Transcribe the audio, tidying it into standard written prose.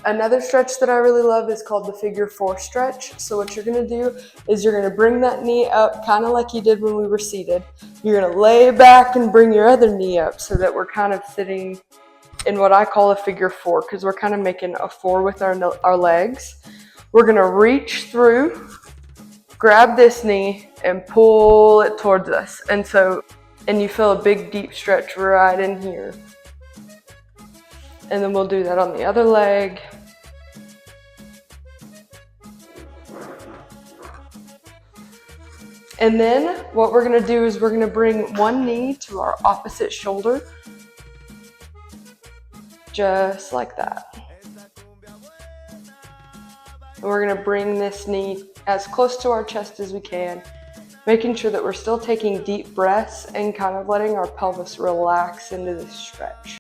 Another stretch that I really love is called the figure 4 stretch. So what you're gonna do is you're gonna bring that knee up kind of like you did when we were seated. You're gonna lay back and bring your other knee up so that we're kind of sitting in what I call a figure 4, because we're kind of making a 4 with our legs. We're gonna reach through, grab this knee and pull it towards us. And you feel a big deep stretch right in here. And then we'll do that on the other leg. And then what we're gonna do is we're gonna bring one knee to our opposite shoulder, just like that. And we're gonna bring this knee as close to our chest as we can, making sure that we're still taking deep breaths and kind of letting our pelvis relax into this stretch.